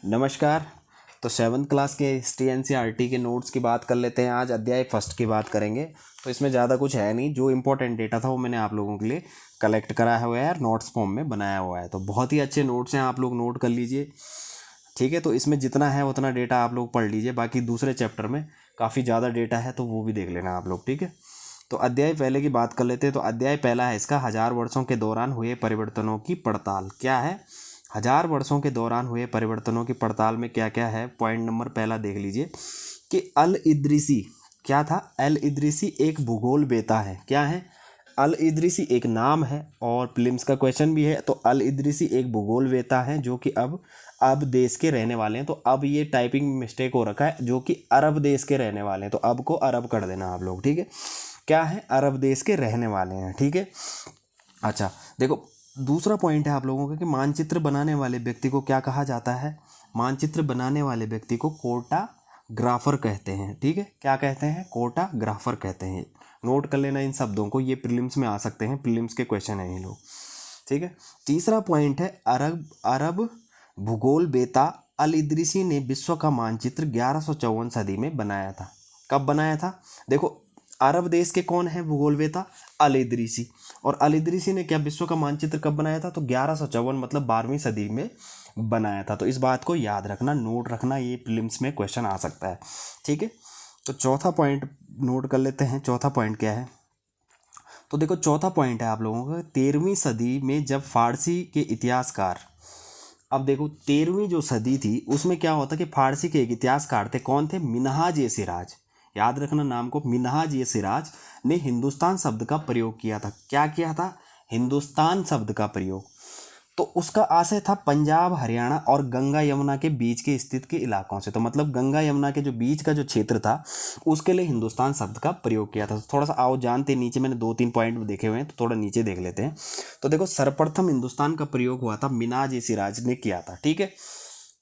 नमस्कार। तो seventh class के हिस्ट्री एनसीईआरटी के नोट्स की बात कर लेते हैं। आज अध्याय फर्स्ट की बात करेंगे। तो इसमें ज़्यादा कुछ है नहीं, जो इंपॉर्टेंट डेटा था वो मैंने आप लोगों के लिए कलेक्ट कराया हुआ है और नोट्स फॉर्म में बनाया हुआ है। तो बहुत ही अच्छे नोट्स हैं, आप लोग नोट कर लीजिए, ठीक है। तो इसमें जितना है उतना डेटा आप लोग पढ़ लीजिए। बाकी दूसरे चैप्टर में काफ़ी ज़्यादा डेटा है तो वो भी देख लेना आप लोग, ठीक है। तो अध्याय पहले की बात कर लेते हैं। तो अध्याय पहला है इसका, 1000 वर्षों के दौरान हुए परिवर्तनों की पड़ताल। क्या है? 1000 वर्षों के दौरान हुए परिवर्तनों की पड़ताल में क्या क्या है। पॉइंट नंबर पहला देख लीजिए कि अल इद्रिसी क्या था। अल इद्रिसी एक भूगोल बेता है। क्या है? अल इद्रिसी एक नाम है और प्रीलिम्स का क्वेश्चन भी है। तो अल इद्रिसी एक भूगोल वेता है जो कि अब देश के रहने वाले हैं। तो अब ये टाइपिंग मिस्टेक हो रखा है, जो कि अरब देश के रहने वाले हैं। तो अब को अरब कर देना आप लोग, ठीक है। क्या है? अरब देश के रहने वाले हैं, ठीक है। अच्छा देखो, दूसरा पॉइंट है आप लोगों का कि मानचित्र बनाने वाले व्यक्ति को क्या कहा जाता है। मानचित्र बनाने वाले व्यक्ति को कार्टोग्राफर कहते हैं, ठीक है। क्या कहते हैं? कार्टोग्राफर कहते हैं। नोट कर लेना इन शब्दों को, ये प्रीलिम्स में आ सकते हैं, प्रीलिम्स के क्वेश्चन हैं ये लोग, ठीक है। तीसरा पॉइंट है अरब भूगोल बेता अल इद्रिसी ने विश्व का मानचित्र 1154 सदी में बनाया था। कब बनाया था? देखो, अरब देश के कौन है भूगोल वेता? अल इद्रिसी। और अल इद्रिसी ने क्या विश्व का मानचित्र कब बनाया था? तो 1154 मतलब 12वीं सदी में बनाया था। तो इस बात को याद रखना, नोट रखना, ये प्रीलिम्स में क्वेश्चन आ सकता है, ठीक है। तो चौथा पॉइंट नोट कर लेते हैं। चौथा पॉइंट क्या है? तो देखो, चौथा पॉइंट है आप लोगों का, 13वीं सदी में जब फारसी के इतिहासकार, अब देखो 13वीं जो सदी थी उसमें क्या होता कि फारसी के एक इतिहासकार थे। कौन थे? मिन्हाज ए सिराज। याद रखना नाम को। मिन्हाज ए सिराज ने हिंदुस्तान शब्द का प्रयोग किया था। क्या किया था? हिंदुस्तान शब्द का प्रयोग। तो उसका आशय था पंजाब, हरियाणा और गंगा यमुना के बीच के स्थित के इलाकों से। तो मतलब गंगा यमुना के जो बीच का जो क्षेत्र था उसके लिए हिंदुस्तान शब्द का प्रयोग किया था। तो थोड़ा सा आओ जानते, नीचे मैंने 2-3 पॉइंट देखे हुए हैं, तो थोड़ा नीचे देख लेते हैं। तो देखो, सर्वप्रथम हिंदुस्तान का प्रयोग हुआ था, मिन्हाज ए सिराज ने किया था, ठीक है।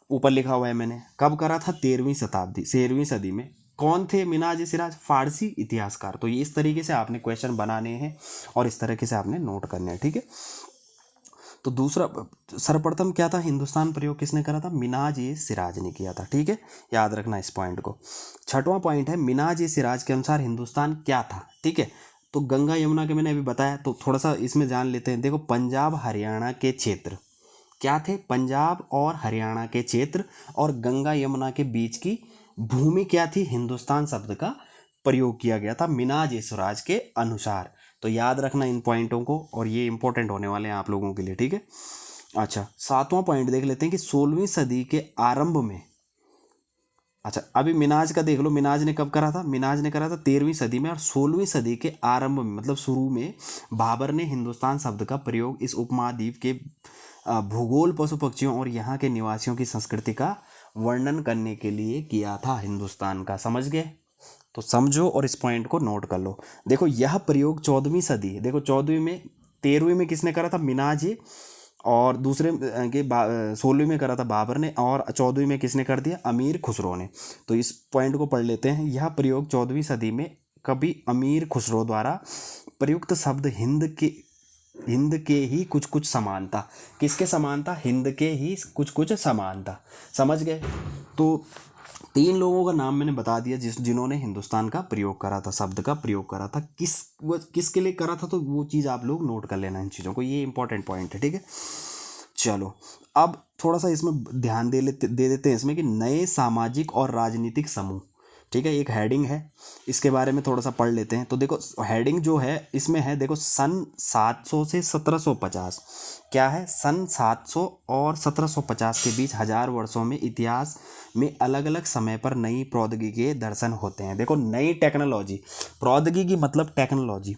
ऊपर लिखा हुआ है मैंने। कब करा था? 13वीं सदी में। कौन थे मिन्हाज ए सिराज? फारसी इतिहासकार। तो ये इस तरीके से आपने क्वेश्चन बनाने हैं और इस तरीके से आपने नोट करने हैं, ठीक है। तो दूसरा, सर्वप्रथम क्या था हिंदुस्तान प्रयोग किसने करा था? मिन्हाज ए सिराज ने किया था, ठीक है। याद रखना इस पॉइंट को। छठवां पॉइंट है, मिन्हाज ए सिराज के अनुसार हिंदुस्तान क्या था, ठीक है। तो गंगा यमुना के मैंने अभी बताया, तो थोड़ा सा इसमें जान लेते हैं। देखो, पंजाब हरियाणा के क्षेत्र क्या थे? पंजाब और हरियाणा के क्षेत्र और गंगा यमुना के बीच की भूमि क्या थी? हिंदुस्तान शब्द का प्रयोग किया गया था मिन्हाज ए सिराज के अनुसार। तो याद रखना इन पॉइंटों को, और ये इंपॉर्टेंट होने वाले हैं आप लोगों के लिए, ठीक है। अच्छा, सातवां पॉइंट देख लेते हैं कि 16वीं सदी के आरंभ में, अच्छा अभी मिन्हाज का देख लो, मिन्हाज ने कब करा था? मिन्हाज ने करा था 13वीं सदी में, और 16वीं सदी के आरंभ में मतलब शुरू में बाबर ने हिंदुस्तान शब्द का प्रयोग इस उपमहाद्वीप के भूगोल, पशु पक्षियों और यहाँ के निवासियों की संस्कृति का वर्णन करने के लिए किया था हिंदुस्तान का। समझ गए? तो समझो और इस पॉइंट को नोट कर लो। देखो, यह प्रयोग 14वीं सदी, देखो 14वीं में, 13वीं में किसने करा था? मिन्हाज, और दूसरे के 16वीं में करा था बाबर ने, और 14वीं में किसने कर दिया? अमीर खुसरो ने। तो इस पॉइंट को पढ़ लेते हैं। यह प्रयोग 14वीं सदी में कभी अमीर खुसरो द्वारा प्रयुक्त शब्द हिंद के ही कुछ कुछ समानता। किसके समानता? हिंद के ही कुछ कुछ समानता। समझ गए? तो 3 लोगों का नाम मैंने बता दिया जिन्होंने हिंदुस्तान का प्रयोग करा था, शब्द का प्रयोग करा था। किसके लिए करा था, तो वो चीज़ आप लोग नोट कर लेना इन चीज़ों को, ये इंपॉर्टेंट पॉइंट है, ठीक है। चलो, अब थोड़ा सा इसमें ध्यान दे देते हैं इसमें कि नए सामाजिक और राजनीतिक समूह, ठीक है। एक हेडिंग है, इसके बारे में थोड़ा सा पढ़ लेते हैं। तो देखो, हेडिंग जो है इसमें है, देखो सन 700 से 1750। क्या है? सन 700 और 1750 के बीच 1000 वर्षों में इतिहास में अलग अलग समय पर नई प्रौद्योगिकी के दर्शन होते हैं। देखो, नई टेक्नोलॉजी, प्रौद्योगिकी मतलब टेक्नोलॉजी,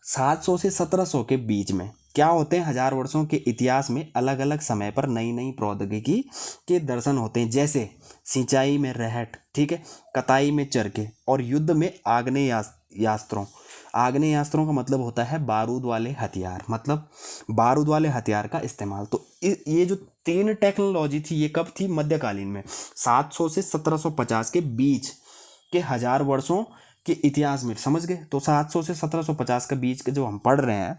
700 से 1700 के बीच में क्या होते हैं? 1000 वर्षों के इतिहास में अलग अलग समय पर नई नई प्रौद्योगिकी के दर्शन होते हैं। जैसे सिंचाई में रहट, ठीक है, कताई में चरखे, और युद्ध में आग्नेयास्त्रों। आग्नेयास्त्रों का मतलब होता है बारूद वाले हथियार, मतलब बारूद वाले हथियार का इस्तेमाल। तो ये जो 3 टेक्नोलॉजी थी, ये कब थी? मध्यकालीन में, 700 से 1750 के बीच के 1000 वर्षों के इतिहास में। समझ गए? तो 700 से 1750 के बीच के जो हम पढ़ रहे हैं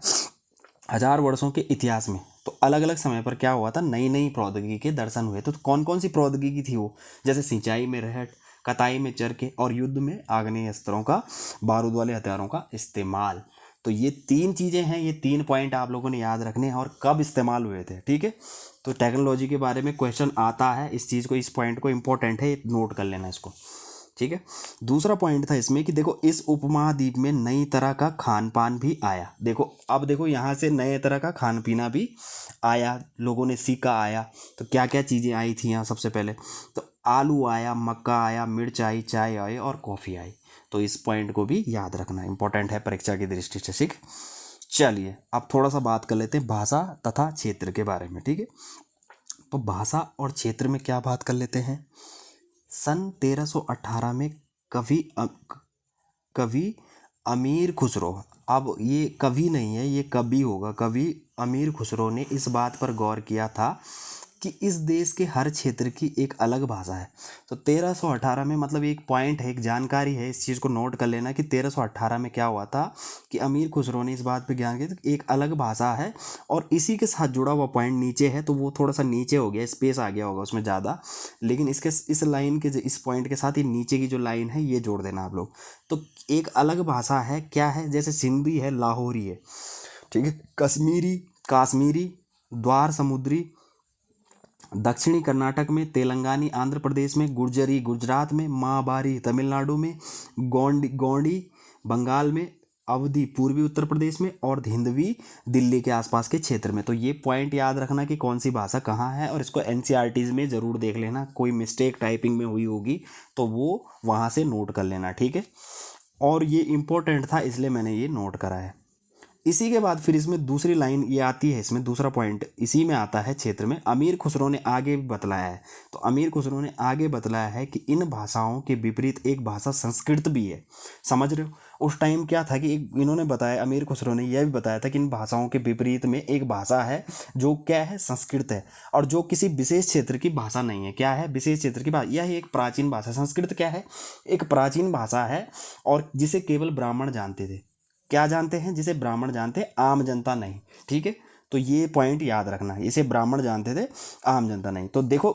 1000 वर्षों के इतिहास में, तो अलग अलग समय पर क्या हुआ था, नई नई प्रौद्योगिकी के दर्शन हुए। तो कौन कौन सी प्रौद्योगिकी थी वो, जैसे सिंचाई में रहट, कताई में चरखे और युद्ध में आग्नेय अस्त्रों का, बारूद वाले हथियारों का इस्तेमाल। तो ये 3 चीज़ें हैं, ये 3 पॉइंट आप लोगों ने याद रखने हैं और कब इस्तेमाल हुए थे। ठीक है, तो टेक्नोलॉजी के बारे में क्वेश्चन आता है, इस चीज़ को, इस पॉइंट को इंपॉर्टेंट है, नोट कर लेना इसको। ठीक है, दूसरा पॉइंट था इसमें कि देखो इस उपमहाद्वीप में नई तरह का खान पान भी आया। देखो अब देखो यहाँ से नए तरह का खान पीना भी आया, लोगों ने सीखा, आया। तो क्या क्या चीज़ें आई थी यहाँ, सबसे पहले तो आलू आया, मक्का आया, मिर्च आई, चाय आई और कॉफ़ी आई। तो इस पॉइंट को भी याद रखना, इंपॉर्टेंट है परीक्षा की दृष्टि से। ठीक, चलिए अब थोड़ा सा बात कर लेते हैं भाषा तथा क्षेत्र के बारे में। ठीक है, तो भाषा और क्षेत्र में क्या बात कर लेते हैं। सन 1318 में कवि अमीर खुसरो, अब ये कवि नहीं है, ये कवि होगा, कवि अमीर खुसरो ने इस बात पर गौर किया था कि इस देश के हर क्षेत्र की एक अलग भाषा है। तो 1318 में, मतलब एक पॉइंट है, एक जानकारी है, इस चीज़ को नोट कर लेना कि 1318 में क्या हुआ था कि अमीर खुसरो ने इस बात पे ज्ञान किया कि एक अलग भाषा है। और इसी के साथ जुड़ा हुआ पॉइंट नीचे है, तो वो थोड़ा सा नीचे हो गया, स्पेस आ गया होगा उसमें ज़्यादा, लेकिन इसके इस लाइन के, इस पॉइंट के साथ ही नीचे की जो लाइन है ये जोड़ देना आप लोग। तो एक अलग भाषा है, क्या है, जैसे सिंधी है, लाहौरी है, ठीक है, कश्मीरी, काश्मीरी, द्वार समुद्री, दक्षिणी कर्नाटक में, तेलंगानी आंध्र प्रदेश में, गुर्जरी गुजरात में, महाबारी तमिलनाडु में, गोंडी बंगाल में, अवधी पूर्वी उत्तर प्रदेश में और हिंदवी दिल्ली के आसपास के क्षेत्र में। तो ये पॉइंट याद रखना कि कौन सी भाषा कहाँ है, और इसको एनसीईआरटीज़ में ज़रूर देख लेना, कोई मिस्टेक टाइपिंग में हुई होगी तो वो वहाँ से नोट कर लेना। ठीक है, और ये इम्पोर्टेंट था इसलिए मैंने ये नोट करा है। इसी के बाद फिर इसमें दूसरी लाइन ये आती है, इसमें दूसरा पॉइंट इसी में आता है, क्षेत्र में। अमीर खुसरो ने आगे बतलाया है, तो अमीर खुसरो ने आगे बतलाया है कि इन भाषाओं के विपरीत एक भाषा संस्कृत भी है। समझ रहे हो, उस टाइम क्या था कि इन्होंने बताया, अमीर खुसरो ने यह भी बताया था कि इन भाषाओं के विपरीत में एक भाषा है जो क्या है, संस्कृत है, और जो किसी विशेष क्षेत्र की भाषा नहीं है। क्या है, विशेष क्षेत्र की भाषा, यह एक प्राचीन भाषा। संस्कृत क्या है, एक प्राचीन भाषा है, और जिसे केवल ब्राह्मण जानते थे। क्या जानते हैं, जिसे ब्राह्मण जानते हैं, आम जनता नहीं। ठीक है, तो ये पॉइंट याद रखना, इसे ब्राह्मण जानते थे, आम जनता नहीं। तो देखो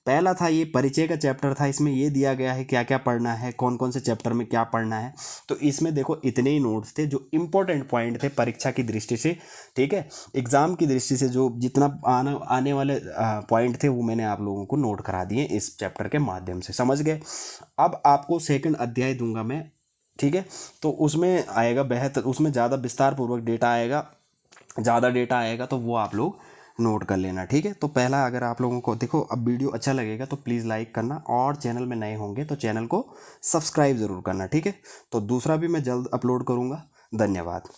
पहला था ये परिचय का चैप्टर था, इसमें ये दिया गया है क्या क्या पढ़ना है, कौन कौन से चैप्टर में क्या पढ़ना है। तो इसमें देखो इतने ही नोट्स थे जो इंपॉर्टेंट पॉइंट थे परीक्षा की दृष्टि से। ठीक है, एग्जाम की दृष्टि से जो जितना आने वाले पॉइंट थे वो मैंने आप लोगों को नोट करा दिए इस चैप्टर के माध्यम से। समझ गए। अब आपको सेकंड अध्याय दूंगा मैं, ठीक है, तो उसमें आएगा बेहतर, उसमें ज़्यादा विस्तार पूर्वक डेटा आएगा, ज़्यादा डेटा आएगा, तो वो आप लोग नोट कर लेना। ठीक है, तो पहला, अगर आप लोगों को देखो अब वीडियो अच्छा लगेगा तो प्लीज़ लाइक करना, और चैनल में नए होंगे तो चैनल को सब्सक्राइब ज़रूर करना। ठीक है, तो दूसरा भी मैं जल्द अपलोड करूँगा। धन्यवाद।